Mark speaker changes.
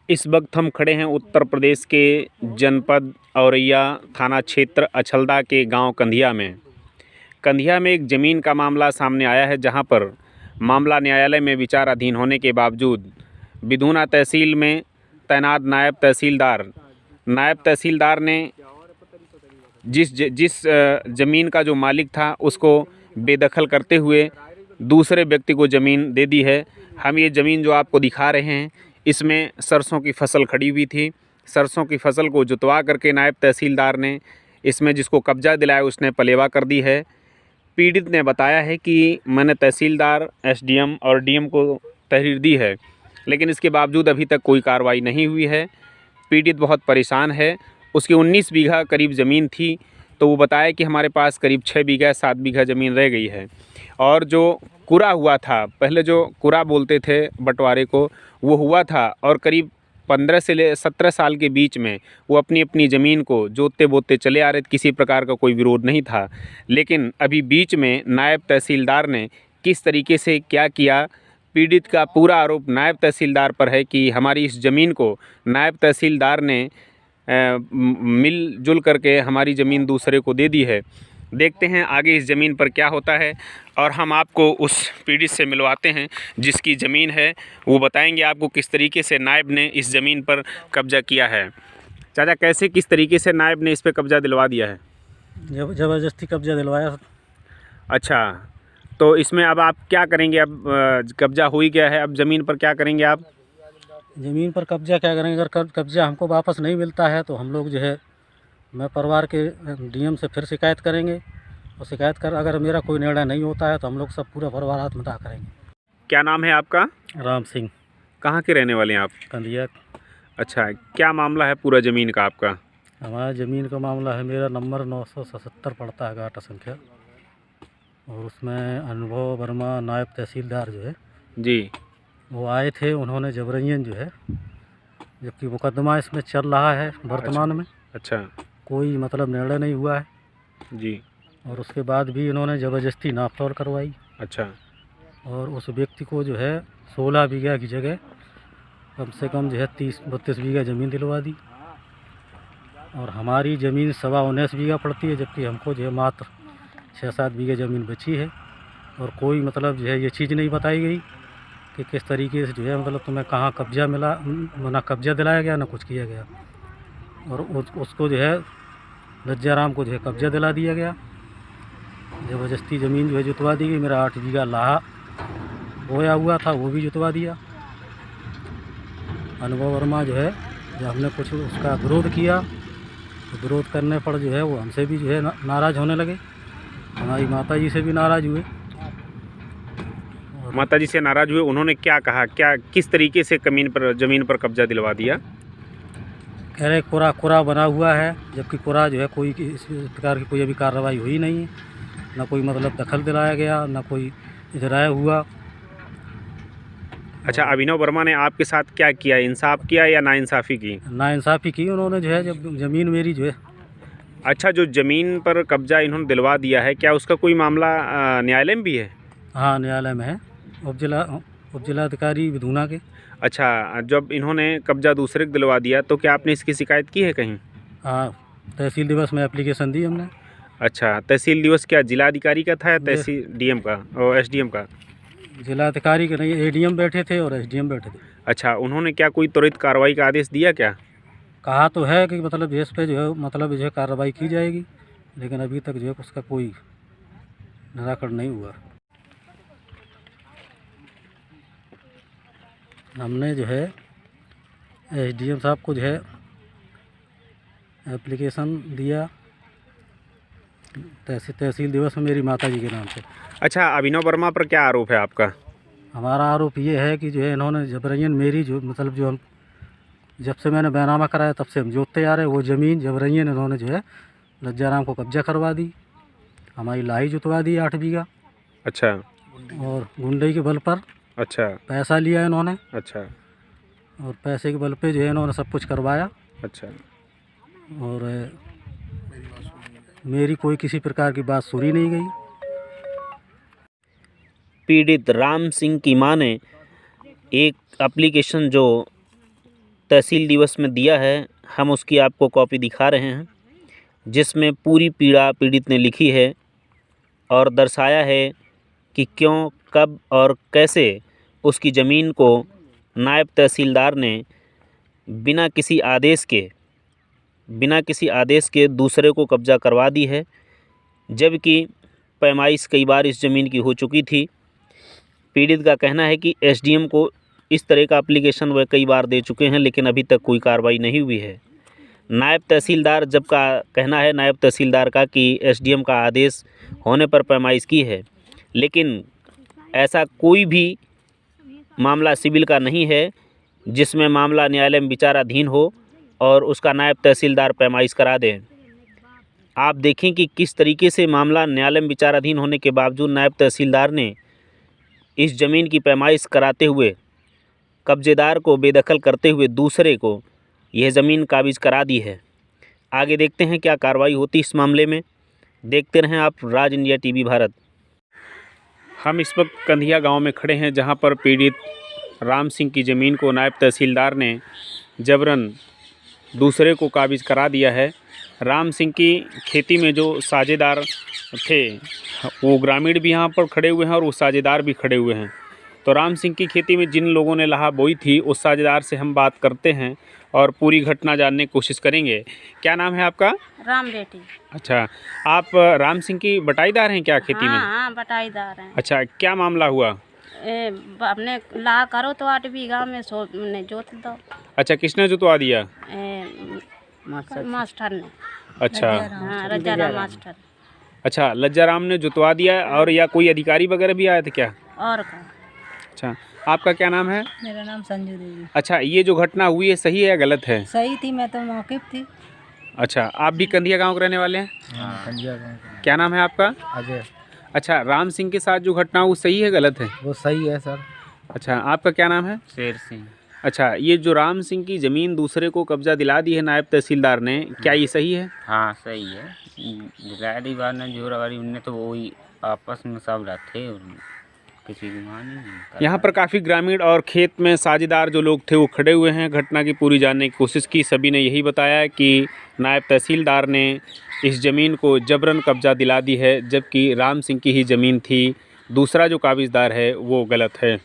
Speaker 1: इस वक्त हम खड़े हैं उत्तर प्रदेश के जनपद औरैया थाना क्षेत्र अछलदा के गांव कंधिया में। कंधिया में एक ज़मीन का मामला सामने आया है, जहां पर मामला न्यायालय में विचाराधीन होने के बावजूद बिधूना तहसील में तैनात नायब तहसीलदार ने जिस ज़मीन का जो मालिक था उसको बेदखल करते हुए दूसरे व्यक्ति को ज़मीन दे दी है। हम ये ज़मीन जो आपको दिखा रहे हैं, इसमें सरसों की फसल खड़ी हुई थी। सरसों की फसल को जुतवा करके नायब तहसीलदार ने इसमें जिसको कब्जा दिलाया उसने पलेवा कर दी है। पीड़ित ने बताया है कि मैंने तहसीलदार, एसडीएम और डीएम को तहरीर दी है, लेकिन इसके बावजूद अभी तक कोई कार्रवाई नहीं हुई है। पीड़ित बहुत परेशान है। उसकी 19 बीघा करीब ज़मीन थी, तो वो बताया कि हमारे पास करीब 6 बीघा 7 बीघा ज़मीन रह गई है। और जो कुरा हुआ था, पहले जो कुरा बोलते थे बंटवारे को, वो हुआ था और करीब 15 से 17 साल के बीच में वो अपनी अपनी ज़मीन को जोतते बोते चले आ रहे थे। किसी प्रकार का कोई विरोध नहीं था। लेकिन अभी बीच में नायब तहसीलदार ने किस तरीके से क्या किया, पीड़ित का पूरा आरोप नायब तहसीलदार पर है कि हमारी इस ज़मीन को नायब तहसीलदार ने मिलजुल करके हमारी ज़मीन दूसरे को दे दी है। देखते हैं आगे इस ज़मीन पर क्या होता है और हम आपको उस पीड़ित से मिलवाते हैं जिसकी ज़मीन है। वो बताएंगे आपको किस तरीके से नायब ने इस ज़मीन पर कब्जा किया है। चाचा, कैसे किस तरीके से नायब ने इस पर कब्जा दिलवा दिया है?
Speaker 2: ज़बरदस्ती कब्जा दिलवाया।
Speaker 1: अच्छा, तो इसमें अब आप क्या करेंगे? अब कब्जा हो ही गया है, अब ज़मीन पर क्या करेंगे आप?
Speaker 2: ज़मीन पर कब्जा क्या करेंगे? अगर कब्जा हमको वापस नहीं मिलता है तो हम लोग जो है, मैं परिवार के डीएम से फिर शिकायत करेंगे और शिकायत कर अगर मेरा कोई निर्णय नहीं होता है तो हम लोग सब पूरा परिवार आत्मदाह करेंगे।
Speaker 1: क्या नाम है आपका?
Speaker 2: राम सिंह।
Speaker 1: कहाँ के रहने वाले हैं आप?
Speaker 2: कंधिया।
Speaker 1: अच्छा, क्या मामला है पूरा ज़मीन का आपका?
Speaker 2: हमारा ज़मीन का मामला है, मेरा नंबर 977 पड़ता है गाटा संख्या, और उसमें अनुभव वर्मा नायब तहसीलदार जो है
Speaker 1: जी, वो
Speaker 2: आए थे। उन्होंने जबरन जो है, जबकि मुकदमा इसमें चल रहा है वर्तमान में,
Speaker 1: अच्छा,
Speaker 2: कोई मतलब निर्णय नहीं हुआ है
Speaker 1: जी,
Speaker 2: और उसके बाद भी इन्होंने ज़बरदस्ती नापतोल करवाई।
Speaker 1: अच्छा,
Speaker 2: और उस व्यक्ति को जो है 16 बीघा की जगह कम से कम जो है 30-32 बीघा ज़मीन दिलवा दी। और हमारी ज़मीन 19.25 बीघा पड़ती है, जबकि हमको जो है मात्र 6-7 बीघा ज़मीन बची है। और कोई मतलब जो है ये चीज़ नहीं बताई गई कि किस तरीके से जो है मतलब तुम्हें कहाँ कब्जा मिला, ना कब्जा दिलाया गया ना कुछ किया गया। और उसको जो है लज्जाराम को जो है कब्जा दिला दिया गया। ज़बरदस्ती ज़मीन जो है जुतवा दी गई। मेरा 8 बीघा लाहा बोया हुआ था, वो भी जुतवा दिया। अनुभव वर्मा जो है, जब हमने कुछ उसका विरोध किया तो विरोध करने पर जो है वो हमसे भी जो है नाराज़ होने लगे। हमारी माताजी से भी नाराज़ हुए।
Speaker 1: माताजी से नाराज़ हुए? उन्होंने क्या कहा? क्या किस तरीके से ज़मीन पर कब्जा दिलवा दिया?
Speaker 2: कह रहे कुरा बना हुआ है, जबकि कुरा जो है कोई इस प्रकार की कोई अभी कार्रवाई हुई नहीं है, ना कोई मतलब दखल दिलाया गया, ना कोई इजराय हुआ।
Speaker 1: अच्छा, अभिनव वर्मा ने आपके साथ क्या किया? इंसाफ किया या नाइंसाफ़ी की?
Speaker 2: नाइंसाफ़ी की उन्होंने जो है, जब ज़मीन मेरी जो है।
Speaker 1: अच्छा, जो ज़मीन पर कब्जा इन्होंने दिलवा दिया है, क्या उसका कोई मामला न्यायालय में भी है?
Speaker 2: हाँ, न्यायालय में है, उपजिलाधिकारी बिधूना के।
Speaker 1: अच्छा, जब इन्होंने कब्जा दूसरे को दिलवा दिया तो क्या आपने इसकी शिकायत की है कहीं?
Speaker 2: हाँ, तहसील दिवस में एप्लीकेशन दी हमने।
Speaker 1: अच्छा, तहसील दिवस क्या जिलाधिकारी का था या तहसील डीएम का और एसडीएम का?
Speaker 2: जिलाधिकारी के नहीं, एडीएम बैठे थे और एसडीएम बैठे थे।
Speaker 1: अच्छा, उन्होंने क्या कोई त्वरित कार्रवाई का आदेश दिया क्या?
Speaker 2: कहा तो है कि मतलब इस पे जो है मतलब जो है कार्रवाई की जाएगी, लेकिन अभी तक जो है उसका कोई निराकरण नहीं हुआ। हमने जो है एसडीएम साहब को जो है एप्लीकेशन दिया तहसील दिवस में मेरी माताजी के नाम से।
Speaker 1: अच्छा, अभिनव वर्मा पर क्या आरोप है आपका?
Speaker 2: हमारा आरोप ये है कि जो है इन्होंने जबरन मेरी जो मतलब जो हम जब से मैंने बैनामा कराया तब से हम जोतते आ रहे, वो ज़मीन जबरन इन्होंने जो है लज्जाराम को कब्जा करवा दी। हमारी लाही जुतवा दी 8 बीघा।
Speaker 1: अच्छा,
Speaker 2: और गुंडई के बल पर
Speaker 1: अच्छा,
Speaker 2: पैसा लिया इन्होंने।
Speaker 1: अच्छा,
Speaker 2: और पैसे के बल पे जो है इन्होंने सब कुछ करवाया।
Speaker 1: अच्छा,
Speaker 2: और मेरी कोई किसी प्रकार की बात सुनी नहीं गई।
Speaker 1: पीड़ित राम सिंह की मां ने एक एप्लीकेशन जो तहसील दिवस में दिया है, हम उसकी आपको कॉपी दिखा रहे हैं, जिसमें पूरी पीड़ा पीड़ित ने लिखी है और दर्शाया है कि क्यों, कब और कैसे उसकी ज़मीन को नायब तहसीलदार ने बिना किसी आदेश के दूसरे को कब्ज़ा करवा दी है, जबकि पैमाइश कई बार इस ज़मीन की हो चुकी थी। पीड़ित का कहना है कि एसडीएम को इस तरह का एप्लीकेशन वह कई बार दे चुके हैं, लेकिन अभी तक कोई कार्रवाई नहीं हुई है। नायब तहसीलदार जब का कहना है नायब तहसीलदार का कि एसडीएम का आदेश होने पर पैमाइश की है, लेकिन ऐसा कोई भी मामला सिविल का नहीं है जिसमें मामला न्यायालय में विचाराधीन हो और उसका नायब तहसीलदार पैमाइश करा दें। आप देखें कि किस तरीके से मामला न्यायालय में विचाराधीन होने के बावजूद नायब तहसीलदार ने इस ज़मीन की पैमाइश कराते हुए, कब्जेदार को बेदखल करते हुए दूसरे को यह ज़मीन काबिज करा दी है। आगे देखते हैं क्या कार्रवाई होती इस मामले में। देखते रहें आप राज इंडिया टीवी भारत। हम इस वक्त कंधिया गांव में खड़े हैं, जहां पर पीड़ित राम सिंह की ज़मीन को नायब तहसीलदार ने जबरन दूसरे को काबिज करा दिया है। राम सिंह की खेती में जो साझेदार थे वो ग्रामीण भी यहाँ पर खड़े हुए हैं और वो साझेदार भी खड़े हुए हैं। तो राम सिंह की खेती में जिन लोगों ने लाहा बोई थी उस साझेदार से हम बात करते हैं और पूरी घटना जानने की कोशिश करेंगे। क्या नाम है आपका?
Speaker 3: राम बेटी।
Speaker 1: अच्छा, आप राम सिंह की बटाईदार हैं क्या खेती में?
Speaker 3: हाँ, बटाईदार हैं।
Speaker 1: अच्छा, क्या मामला हुआ?
Speaker 3: अपने ला करो तो 8 बीघा में ने जोत दो।
Speaker 1: अच्छा, किसने जुतवा दिया?
Speaker 3: मास्टर ने।
Speaker 1: अच्छा
Speaker 3: हाँ, रजाराम मास्टर।
Speaker 1: अच्छा, लज्जाराम ने जुतवा दिया। और या कोई अधिकारी वगैरह भी आए थे क्या?
Speaker 3: और का।
Speaker 1: अच्छा, आपका क्या नाम है?
Speaker 4: मेरा नाम संजू देवी।
Speaker 1: अच्छा, ये जो घटना हुई है सही है या गलत है?
Speaker 4: सही थी, मैं तो मौके पे थी।
Speaker 1: अच्छा, आप भी कंधिया गांव के रहने वाले हैं?
Speaker 4: हाँ, कंधिया गाँव।
Speaker 1: क्या नाम है आपका?
Speaker 4: अजय।
Speaker 1: अच्छा, राम सिंह के साथ जो घटना वो सही है गलत है?
Speaker 4: वो सही है सर।
Speaker 1: अच्छा, आपका क्या नाम है?
Speaker 5: शेर सिंह।
Speaker 1: अच्छा, ये जो राम सिंह की ज़मीन दूसरे को कब्जा दिला दी है नायब तहसीलदार ने, क्या ये सही है?
Speaker 5: हाँ सही है। दिलाड़ी बार ने जोरावारी उनने तो वही आपस में सब रहते और किसी की मानी नहीं।
Speaker 1: यहाँ पर काफ़ी ग्रामीण और खेत में साझेदार जो लोग थे वो खड़े हुए हैं। घटना की पूरी जानने की कोशिश की, सभी ने यही बताया कि नायब तहसीलदार ने इस ज़मीन को जबरन कब्जा दिला दी है, जबकि राम सिंह की ही ज़मीन थी। दूसरा जो काबिजदार है वो गलत है।